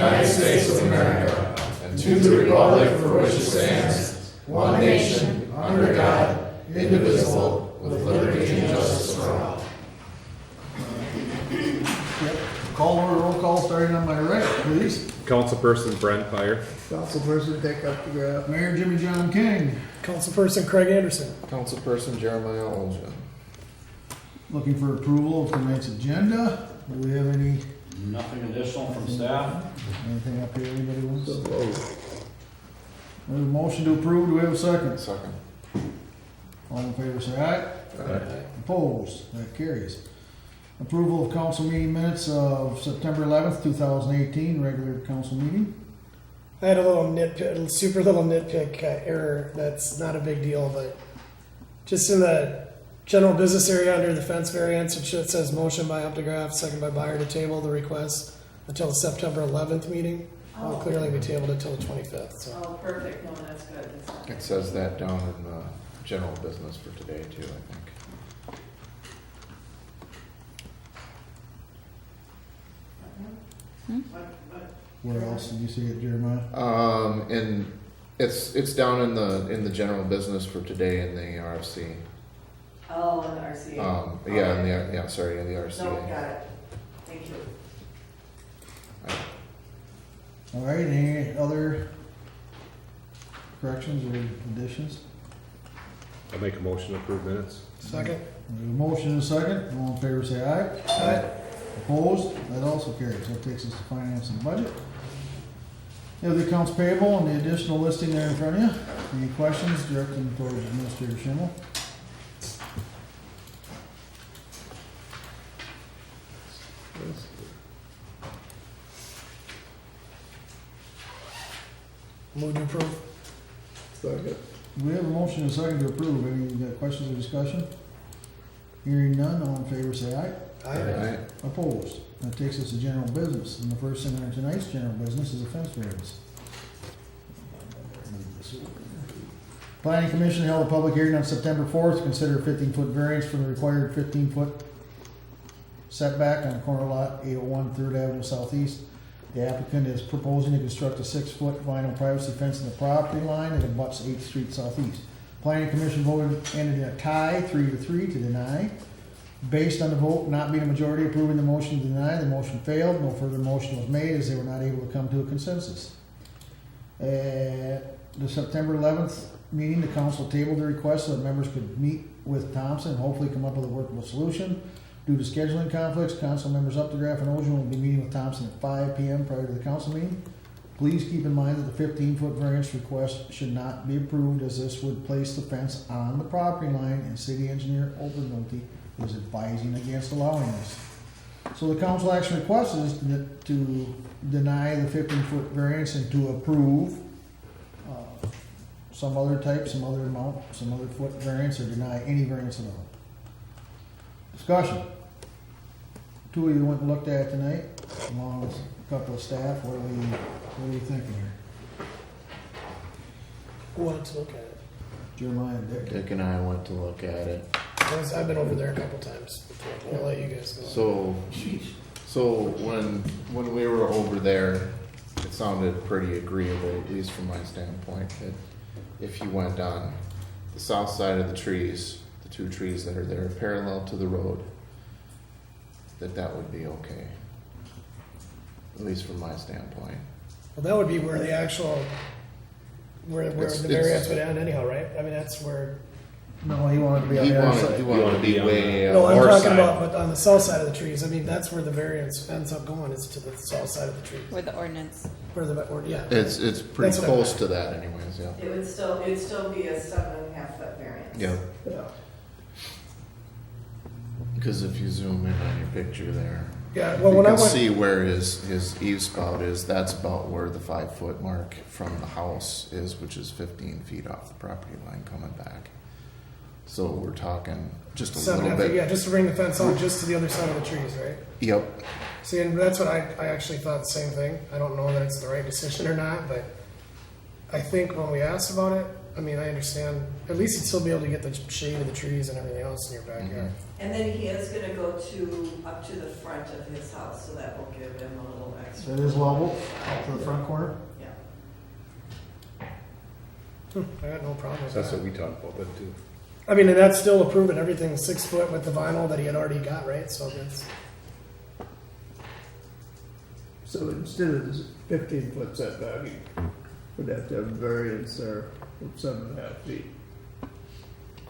United States of America, and to the republic for which it stands, one nation, under God, indivisible, with liberty and justice for all. Roll call starting on my right, please. Councilperson Brent Fire. Councilperson Dick Updegraff. Mayor Jimmy John King. Councilperson Craig Anderson. Councilperson Jeremiah Oljan. Looking for approval of tonight's agenda. Do we have any, Nothing additional from staff? anything up here anybody wants? So We moved. have a motion to approve. Do we have a second? Second. All in favor say aye. Aye. Opposed? That carries. Approval of council meeting minutes of September 11th, 2018, regular council meeting. I had a little nitpick, super little nitpick error. That's not a big deal, but just in the general business area under the fence variance, it says motion by Updegraff, second by Byer to table the request until the September 11th meeting. Well, clearly we tabled it until the 25th. So. Oh, perfect. No, that's good. It says that down in the general business for today too, I think. Where else did you see it, Jeremiah? And it's down in the general business for today in the RFC. Oh, in the RCA. Yeah, in the RCA. No, got it. Thank you. All right, any other corrections or additions? I'll make a motion to approve minutes. Second. We have a motion and a second. All in favor say aye. Aye. Opposed? That also carries. That takes us to finance and budget. You have the accounts payable and the additional listing there in front of you. Any questions? Direct them towards Administrator Schimmel. Move to approve. Second. We have a motion and a second to approve. Any questions or discussion? Hearing none, all in favor say aye. Aye. Opposed? That takes us to general business. And the first thing on tonight's general business is a fence variance. Planning Commission held a public hearing on September 4th to consider a 15-foot variance from the required 15-foot setback on corner lot 801 3rd Avenue Southeast. The applicant is proposing to construct a 6-foot vinyl privacy fence in the property line that abuts 8th Street Southeast. Planning Commission voted, ended in a tie, 3-3 to deny. Based on the vote not being a majority approving the motion to deny, the motion failed. No further motion was made as they were not able to come to a consensus. At the September 11th meeting, the council tabled the request so that members could meet with Thompson and hopefully come up with a workable solution. Due to scheduling conflicts, council members Updegraff and Ojan will be meeting with Thompson at 5 p.m. prior to the council meeting. Please keep in mind that the 15-foot variance request should not be approved as this would place the fence on the property line and city engineer Obernolte is advising against allowing this. So the council action request is to deny the 15-foot variance and to approve some other type, some other amount, some other foot variance, or deny any variance at all. Discussion. Two of you went and looked at it tonight, along with a couple of staff. What are you thinking here? Who wanted to look at it? Jeremiah and Dick. Dick and I went to look at it. I've been over there a couple times before. I'll let you guys go. So when we were over there, it sounded pretty agreeable, at least from my standpoint, that if you went on the south side of the trees, the two trees that are there parallel to the road, that would be okay. At least from my standpoint. Well, that would be where the actual, where the variance would end anyhow, right? I mean, that's where. No, he wanted to be on He the other wanted side. to be way No, I'm north talking side. about, but on the south side of the trees. I mean, that's where the variance ends up going, is to the south side of the trees. With the ordinance. Where the, or, yeah. It's pretty That's what I close meant. to that anyways, yeah. It would still be a 7.5-foot variance. Yeah, Yeah. because if you zoom in on your picture there, Yeah, well, you when I can went, see where his eave spout is. That's about where the 5-foot mark from the house is, which is 15 feet off the property line coming back. So we're talking just a little 7.5 bit. feet, yeah, just to bring the fence on just to the other side of the trees, right? Yep. See, and that's what I actually thought the same thing. I don't know that it's the right decision or not, but I think when we asked about it, I mean, I understand. At least you'd still be able to get the shade of the trees and everything else in your backyard. And then he is gonna go up to the front of his house, so that will give him a little extra. That is level, up to the front corner. Yeah. I got no problem with That's that. what we talked about, that too. I mean, and that's still approving everything 6 foot with the vinyl that he had already got, right? So that's, So instead of this 15-foot setback, you would have to have a variance there of 7.5 feet.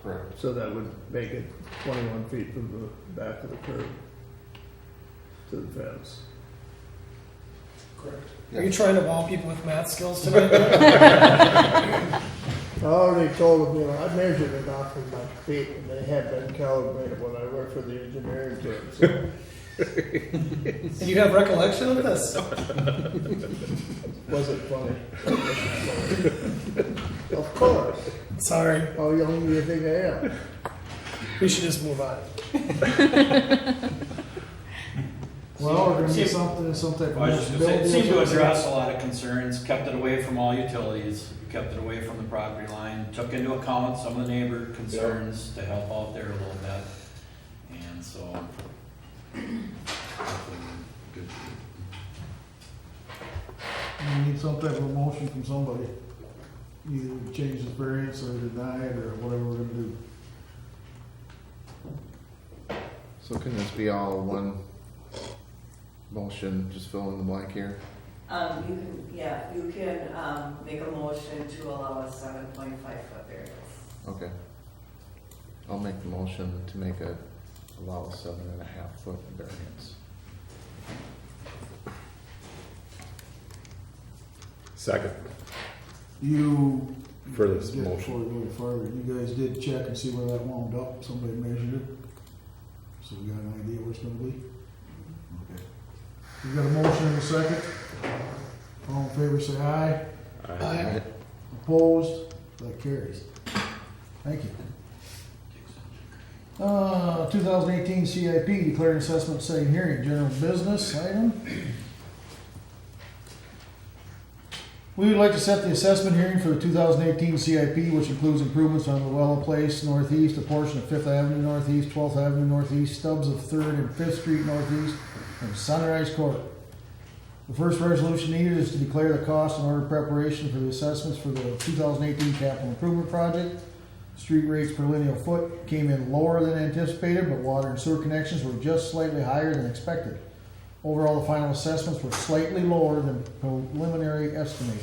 Correct. So that would make it 21 feet from the back of the curb to the fence. are you trying to wow people with math skills tonight? I already told them, I measured it off of my feet, and they had been calibrated when I worked for the engineering team, so And you have recollection of this? was it funny? Of course. Sorry, How young do you think I am? we should just move on. Well, we're gonna See- need something, some type of. I was just gonna say, it building seemed to or something. address a lot of concerns, kept it away from all utilities, kept it away from the property line, took into account some of the neighbor concerns to help out there a little bit. And so, hopefully, good. We need some type of motion from somebody. Either change the variance or deny it or whatever we're gonna do. So can this be all one motion, just fill in the blank here? You can make a motion to allow a 7.5-foot variance. Okay. I'll make the motion to allow a 7.5 foot variance. Second, You. For this Yeah, motion. Before we go any farther, you guys did check and see where that wound up, somebody measured it, so we got an idea where it's gonna be? Okay. We got a motion and a second, all in favor say aye, Aye. opposed, that carries. Thank you. 2018 CIP, declaring assessment setting hearing, general business item. We would like to set the assessment hearing for the 2018 CIP, which includes improvements on Luella Place Northeast, a portion of 5th Avenue Northeast, 12th Avenue Northeast, stubs of 3rd and 5th Street Northeast, and Sunrise Court. The first resolution needed is to declare the cost and order preparation for the assessments for the 2018 capital improvement project. Street rates per lineal foot came in lower than anticipated, but water and sewer connections were just slightly higher than expected. Overall, the final assessments were slightly lower than preliminary estimate.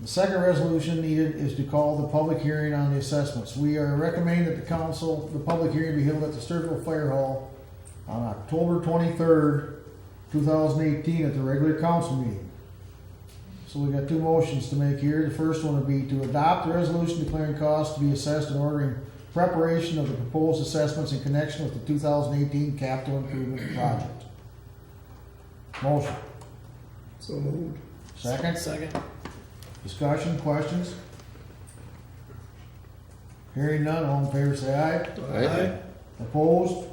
The second resolution needed is to call the public hearing on the assessments. We are recommending that the public hearing be held at the Stewartville Fire Hall on October 23rd, 2018 at the regular council meeting. So we got two motions to make here. The first one would be to adopt the resolution declaring costs to be assessed and ordering preparation of the proposed assessments in connection with the 2018 capital improvement project. Motion. So moved. Second. Second. Discussion, questions? Hearing none, all in favor say aye. Aye. Opposed?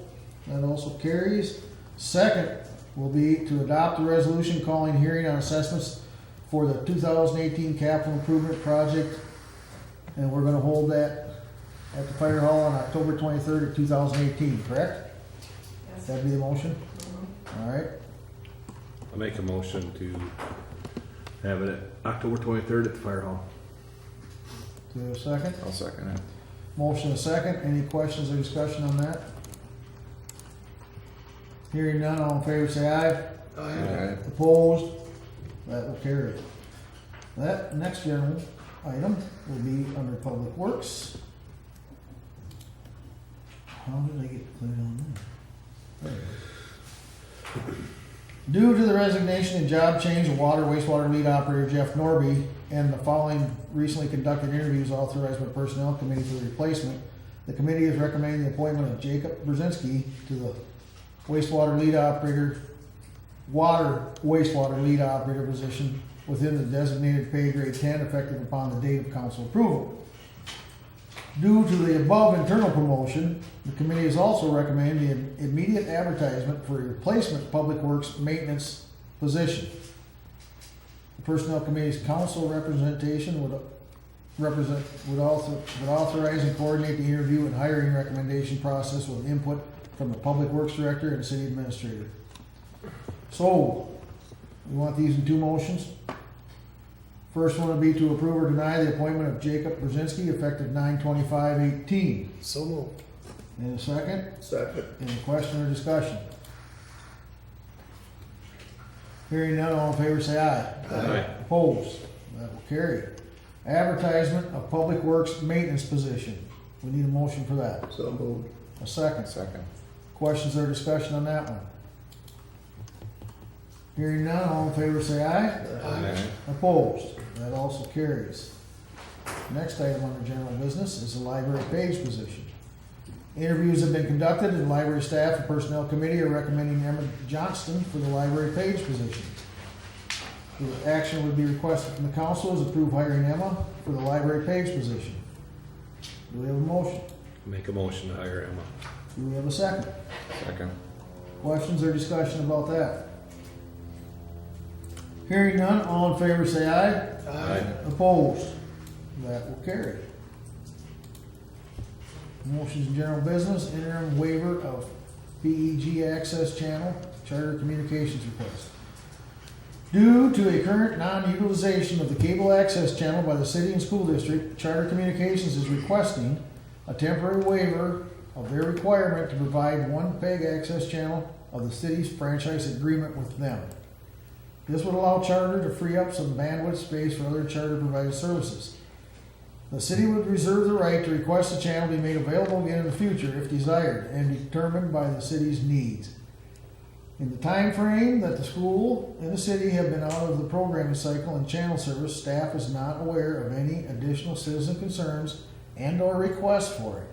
That also carries. Second will be to adopt the resolution calling hearing on assessments for the 2018 capital improvement project. And we're gonna hold that at the fire hall on October 23rd of 2018, correct? Yes. That'd be the motion? Mhm. All right. I'll make a motion to have it at October 23rd at the fire hall. Do we have a second? I'll second it. Motion and a second. Any questions or discussion on that? Hearing none, all in favor say aye. Aye. Opposed? That will carry. That next general item will be under Public Works. How did I get cleared on there? There it is. Due to the resignation and job change of water wastewater lead operator Jeff Norby and the following recently conducted interviews authorized by Personnel Committee for the replacement, the committee is recommending the appointment of Jacob Brzezinski to the wastewater lead operator position within the designated pay grade 10 effective upon the date of council approval. Due to the above internal promotion, the committee is also recommending the immediate advertisement for a replacement public works maintenance position. The personnel committee's council representation would would authorize and coordinate the interview and hiring recommendation process with input from the Public Works Director and City Administrator. So, we want these in two motions. First one would be to approve or deny the appointment of Jacob Brzezinski effective 9/25/18. So moved. And a second, Second. any question or discussion? Hearing none, all in favor say aye. Aye. Opposed? That will carry. Advertisement of Public Works maintenance position. We need a motion for that. So moved. A second. Second. Questions or discussion on that one? Hearing none, all in favor say aye. Aye. Opposed? That also carries. Next item under general business is the library page position. Interviews have been conducted and the library staff and personnel committee are recommending Emma Johnston for the library page position. The action would be requested from the council is approve hiring Emma for the library page position. Do we have a motion? Make a motion to hire Emma. Do we have a second? Second. Questions or discussion about that? Hearing none, all in favor say aye. Aye. Opposed? That will carry. Motions in general business, interim waiver of PEG access channel, charter communications request. Due to a current non-utilization of the cable access channel by the city and school district, Charter Communications is requesting a temporary waiver of their requirement to provide one PEG access channel of the city's franchise agreement with them. This would allow Charter to free up some bandwidth space for other Charter provided services. The city would reserve the right to request the channel be made available again in the future if desired and determined by the city's needs. In the time frame that the school and the city have been out of the programming cycle and channel service, staff is not aware of any additional citizen concerns and/or requests for it,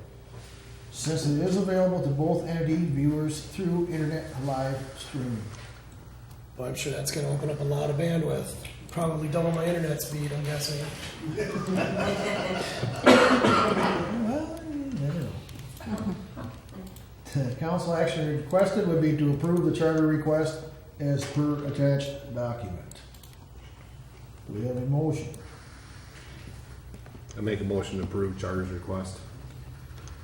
since it is available to both entity viewers through internet live streaming. Well, I'm sure that's gonna open up a lot of bandwidth. Probably double my internet speed, I'm guessing. Well, you never know. The council action requested would be to approve the charter request as per attached document. Do we have a motion? I make a motion to approve Charter's request.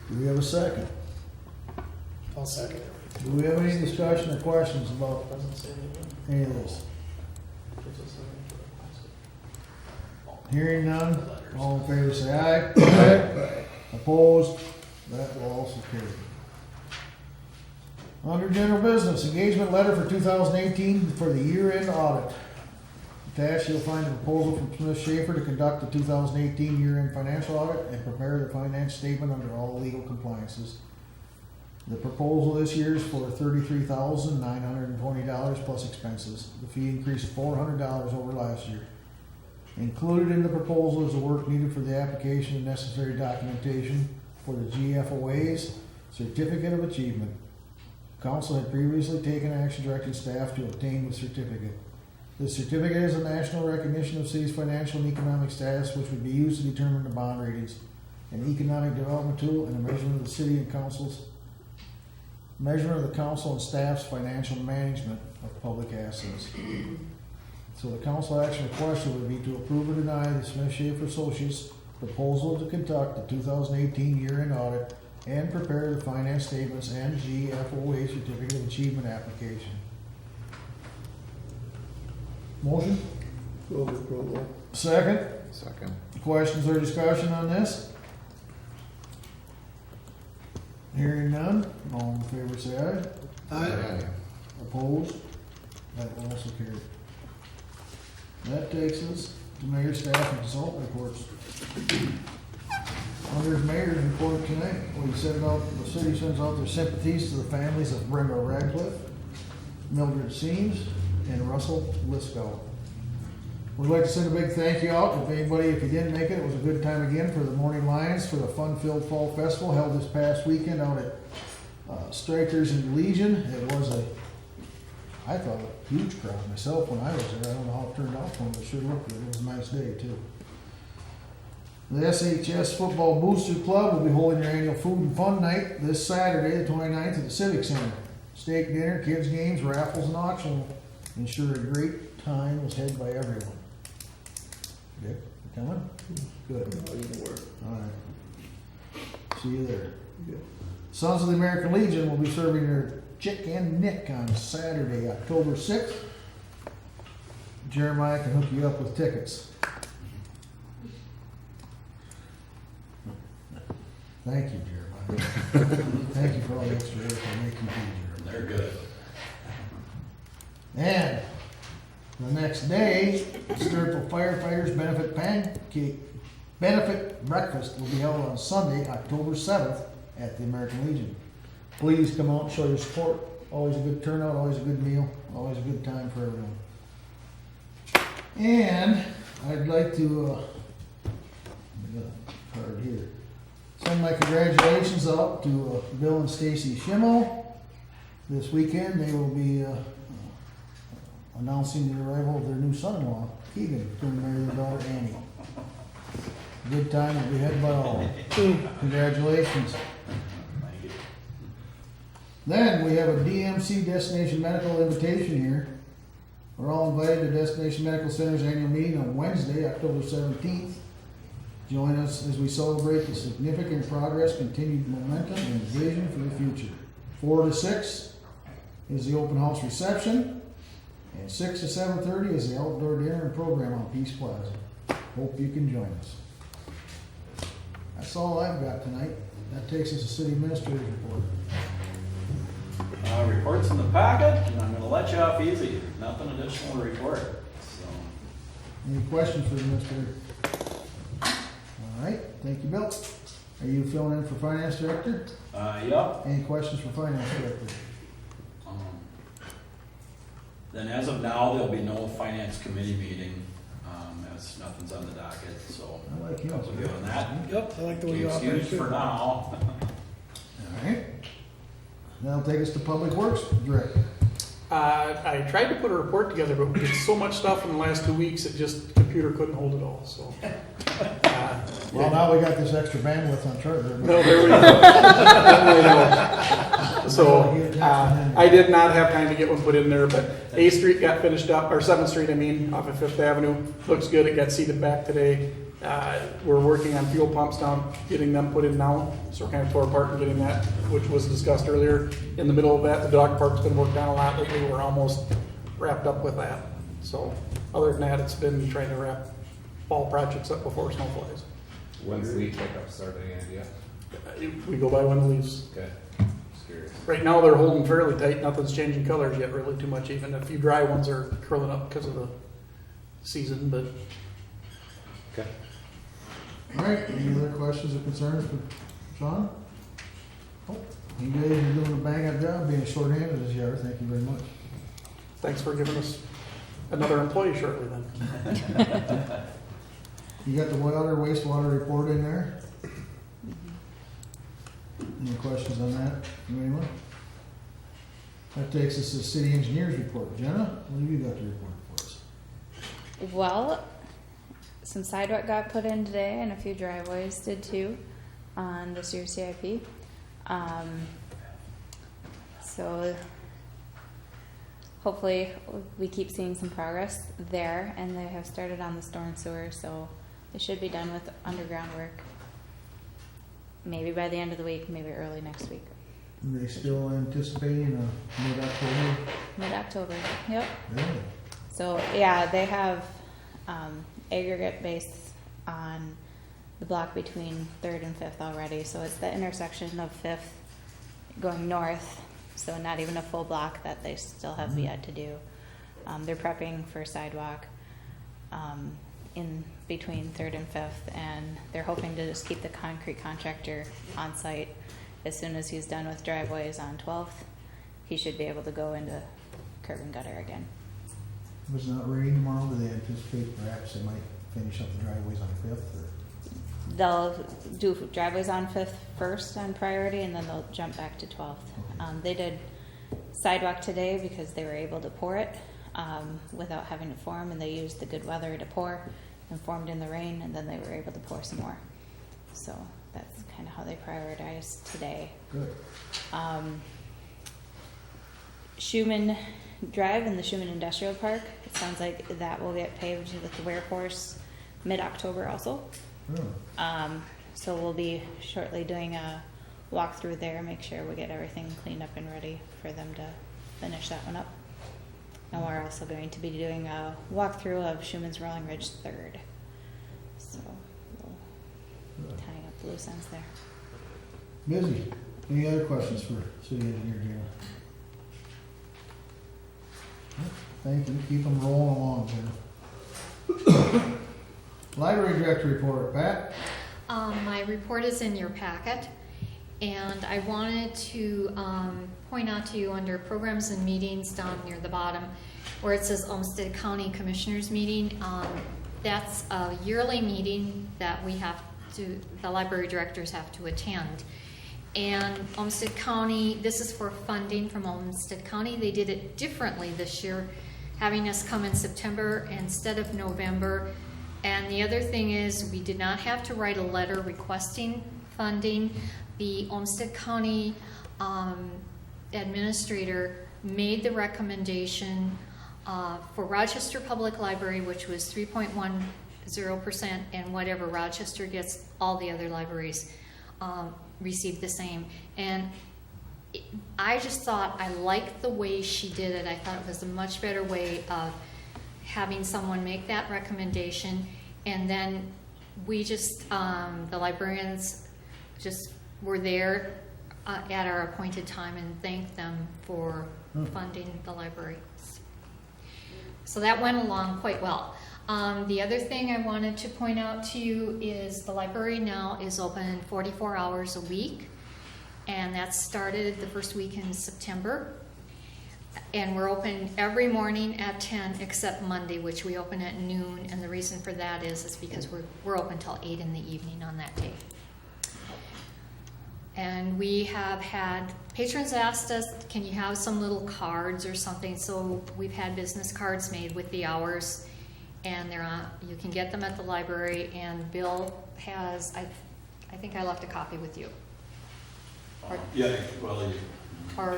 Do we have a second? I'll second it. Do we have any discussion or questions about Doesn't say anything. any of this? Hearing none, all in favor say aye. Aye. Opposed? That will also carry. Under general business, engagement letter for 2018 for the year-end audit. Attached, you'll find a proposal from Smith Schaefer to conduct the 2018 year-end financial audit and prepare the finance statement under all legal compliances. The proposal this year is for $33,920 plus expenses. The fee increased $400 over last year. Included in the proposal is the work needed for the application and necessary documentation for the GFOA's Certificate of Achievement. Council had previously taken action directing staff to obtain the certificate. The certificate is a national recognition of city's financial and economic status, which would be used to determine the bond ratings, an economic development tool, and a measurement of the city and council and staff's financial management of public assets. So the council action requested would be to approve or deny the Smith Schaefer Associates' proposal to conduct the 2018 year-end audit and prepare the finance statements and GFOA Certificate of Achievement application. Motion? Move approval. Second? Second. Questions or discussion on this? Hearing none, all in favor say aye. Aye. Opposed? That will also carry. That takes us to mayor, staff, and consultant reports. Under mayor's report tonight, we sent out, the city sends out their sympathies to the families of Brenda Radcliffe, Mildred Seams, and Russell Liscow. We'd like to send a big thank you out. If anybody, if you didn't make it, it was a good time again for the Morning Lions for the fun-filled fall festival held this past weekend out at Strikers and Legion. It was I thought a huge crowd myself when I was there. I don't know how it turned out for me, but it sure looked good. It was a nice day too. The SHS Football Booster Club will be holding their annual food and fun night this Saturday, the 29th, at the Civic Center. Steak dinner, kids games, raffles, and auction will ensure a great time was had by everyone. Dick, you coming? Good. I'll even work. All right. See you there. Yeah. Sons of the American Legion will be serving their Chick and Nick on Saturday, October 6th. Jeremiah can hook you up with tickets. Thank you, Jeremiah. Thank you for all the extra work I make you do, Jeremiah. They're good. And the next day, Stewartville Firefighters Benefit Breakfast will be held on Sunday, October 7th at the American Legion. Please come out and show your support. Always a good turnout, always a good meal, always a good time for everyone. And I'd like to, I got a card here, send my congratulations out to Bill and Stacy Schimmel. This weekend they will be announcing the arrival of their new son-in-law, Keegan, to marry their daughter Annie. Good time will be had by all. Congratulations. Thank you. Then we have a DMC Destination Medical invitation here. We're all invited to Destination Medical Center's annual meeting on Wednesday, October 17th. Join us as we celebrate the significant progress, continued momentum, and vision for the future. 4 to 6 is the open house reception, and 6 to 7:30 is the outdoor dinner and program on Peace Plaza. Hope you can join us. That's all I've got tonight. That takes us to City Administrator's report. Reports in the packet, and I'm gonna let you off easy. Nothing additional to report, so. Any questions for the Administrator? All right, thank you, Bill. Are you filling in for Finance Director? Yep. Any questions for Finance Director? Then as of now, there'll be no finance committee meeting, as nothing's on the docket, so. I like him. Couple good on that. Yep, I like the way you operate Excused for too. now. All right. That'll take us to Public Works Director. I tried to put a report together, but we did so much stuff in the last 2 weeks, it just, the computer couldn't hold it all, so. Well, now we got this extra bandwidth on Charter. No, there we go. There we go. So, I did not have time to get one put in there, but A Street got finished up, or 7th Street, I mean, off of 5th Avenue. Looks good, it got seeded back today. We're working on fuel pumps now, getting them put in now, so we're kind of tore apart and getting that, which was discussed earlier. In the middle of that, the dog park's been worked on a lot lately, we're almost wrapped up with that. So, other than that, it's been trying to wrap fall projects up before snow flies. When's leaf pickup starting, any idea? We go by when the leaves. Okay, just curious. Right now, they're holding fairly tight, nothing's changing colors yet really too much, even a few dry ones are curling up because of the season, but Okay. All right, any other questions or concerns for Sean? Oh, you guys are doing a bang-up job being short-handed this year, thank you very much. thanks for giving us another employee shortly then. You got the wastewater report in there? Any questions on that from anyone? That takes us to the city engineer's report. Jenna, what have you got to report for us? Well, some sidewalk got put in today and a few driveways did too on this year's CIP. So hopefully we keep seeing some progress there, and they have started on the storm sewer, so they should be done with underground work maybe by the end of the week, maybe early next week. Are they still anticipating a mid-October? Mid-October, yep. Really? So yeah, they have aggregate base on the block between 3rd and 5th already. So it's the intersection of 5th going north. So not even a full block that they still have yet to do. They're prepping for sidewalk in between 3rd and 5th, and they're hoping to just keep the concrete contractor on site. As soon as he's done with driveways on 12th, he should be able to go into curb and gutter again. If it's not raining tomorrow, do they anticipate perhaps they might finish up the driveways on 5th? Or? They'll do driveways on 5th first on priority, and then they'll jump back to 12th. They did sidewalk today because they were able to pour it without having to form, and they used the good weather to pour and formed in the rain, and then they were able to pour some more. So that's kind of how they prioritized today. Good. Schumann Drive in the Schumann Industrial Park, it sounds like that will get paved with the Warehorse mid-October also. So we'll be shortly doing a walkthrough there, make sure we get everything cleaned up and ready for them to finish that one up. And we're also going to be doing a walkthrough of Schuman's Rolling Ridge 3rd. So we'll tying up the loose ends there. Busy. Any other questions for city engineer Gina? Thank you. Keep them rolling along, Gina. Library director report, Pat? My report is in your packet, and I wanted to point out to you under programs and meetings down near the bottom where it says Olmsted County Commissioners Meeting. That's a yearly meeting that the library directors have to attend. And Olmsted County, this is for funding from Olmsted County. They did it differently this year, having us come in September instead of November. And the other thing is, we did not have to write a letter requesting funding. The Olmsted County administrator made the recommendation for Rochester Public Library, which was 3.10%, and whatever Rochester gets, all the other libraries received the same. And I just thought, I liked the way she did it. I thought it was a much better way of having someone make that recommendation, and then we just, the librarians just were there at our appointed time and thanked them for funding the library. So that went along quite well. The other thing I wanted to point out to you is the library now is open 44 hours a week, and that started the first week in September. And we're open every morning at 10 except Monday, which we open at noon, and the reason for that is because we're open till 8 in the evening on that day. And we have had patrons asked us, can you have some little cards or something? So we've had business cards made with the hours, and they're on, you can get them at the library, and Bill has, I think I left a copy with you. Or, Yeah, well,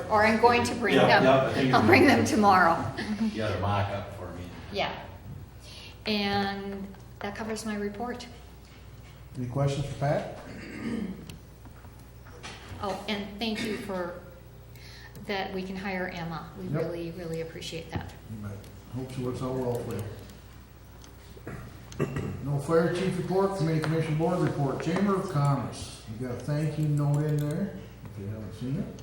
or I'm going to bring them. I think I'll bring them tomorrow. you got a mock-up for me. Yeah. And that covers my report. Any questions for Pat? Oh, and thank you for that we can hire Emma. We Yep. really, really appreciate that. Hope she works out well for you. No fire chief report, committee commission board report, Chamber of Commerce. You got a thank you note in there, if you haven't seen it.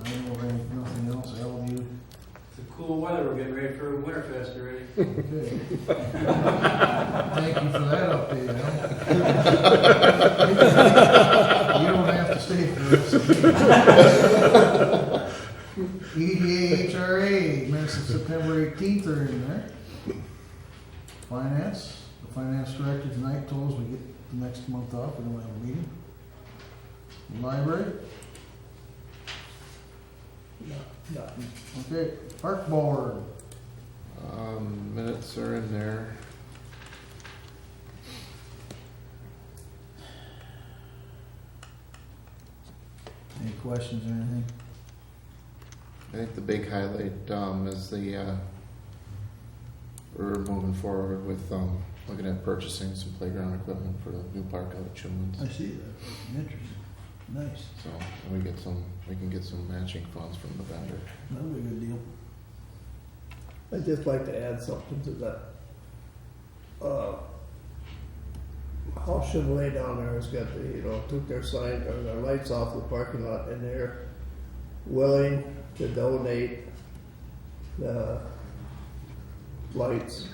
I don't know if there's nothing else, Al, you? It's a cool weather, we're getting ready for Winterfest already. Okay. Thank you for that update, Al. You don't have to stay for this. EDA HRA, minutes of September 18th are in there. Finance, the finance director tonight told us we get the next month off, we don't have a meeting. Library, Nothing. okay, park board, Minutes are in there. any questions or anything? I think the big highlight is we're moving forward with looking at purchasing some playground equipment for the new park out at Schuman's. I see that, interesting, nice, So we can get some matching funds from the vendor. that'll be a good deal. I'd just like to add something to that. House Chevrolet down there has got took their sign, or their lights off the parking lot, and they're willing to donate the lights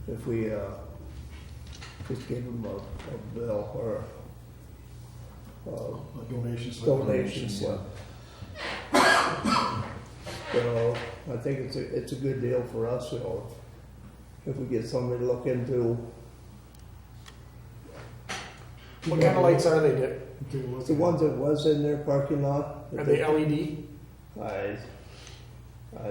if we just give them a bill or A donation slip. donation slip. So I think it's a good deal for us, if we get somebody to look into. What kind of lights are they, Dick? The ones that was in their parking lot. Are they LED? I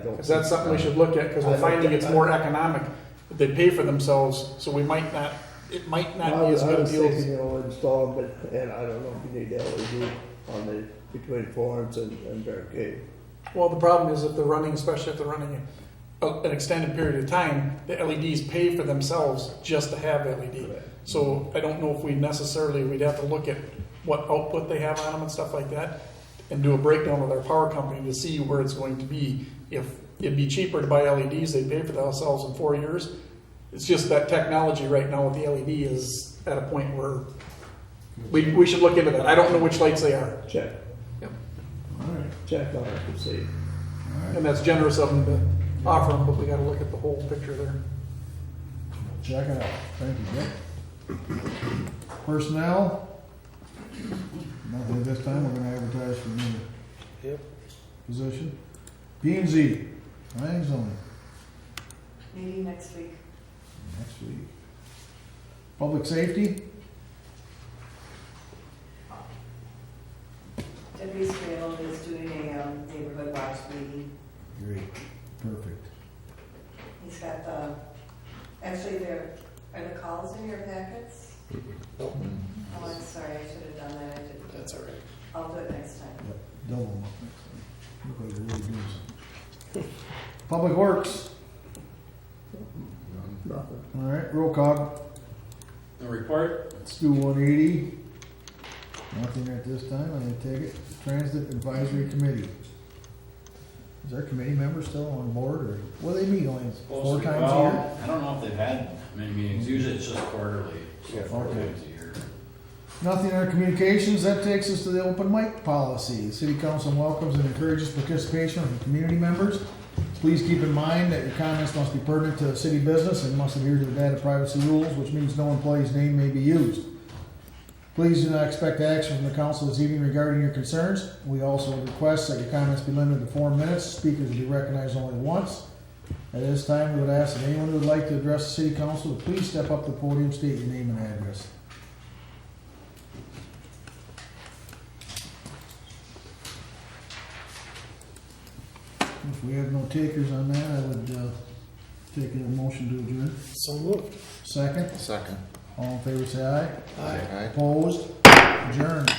don't. Because that's something we should look at, because we're finding it's more economic. They pay for themselves, so it might not be as I good a was deal. thinking, install them, and I don't know if you need LED on between Florence and Barricade. Well, the problem is if they're running, especially if they're running an extended period of time, the LEDs pay for themselves just to have LED. So I don't know if we'd have to look at what output they have on them and stuff like that, and do a breakdown with our power company to see where it's going to be. If it'd be cheaper to buy LEDs, they pay for themselves in 4 years. It's just that technology right now with the LED is at a point where we should look into that. I don't know which lights they are. Check. Yep. All right, Check on it and see. all right. And that's generous of them to offer them, but we gotta look at the whole picture there. Check it out. Thank you, Dick. Personnel? Nothing at this time. We're gonna advertise for another Yep. position. P and Z, planning and zoning, Maybe next week. next week. Public safety? Deputy Scale is doing a neighborhood watch meeting. Great, perfect. He's got actually are the calls in your packets? Nope. Oh, I'm sorry, I should have done that, I didn't. That's all right. I'll do it next time. Yep, double them up next time. Look like you're really doing something. Public Works, Nothing. all right, roll call. The report? Let's do 180. Nothing at this time, I'm gonna take it. Transit Advisory Committee. Is our committee member still on board, or, well, they meet only 4 times a year? Well, I don't know if they've had many meetings, usually it's just quarterly, so Yeah. 4 Okay. times a year. Nothing on communications, that takes us to the open mic policy. City Council welcomes and encourages participation from community members. Please keep in mind that your comments must be pertinent to city business and must adhere to the data privacy rules, which means no employee's name may be used. Please do not expect action from the council this evening regarding your concerns. We also request that your comments be limited to 4 minutes. Speakers will be recognized only once. At this time, we would ask that anyone who would like to address the city council to please step up to the podium, state your name and address. If we have no takers on that, I would take a motion to adjourn. So moved. Second, Second. all in favor say aye. Aye. Aye. Opposed, adjourned.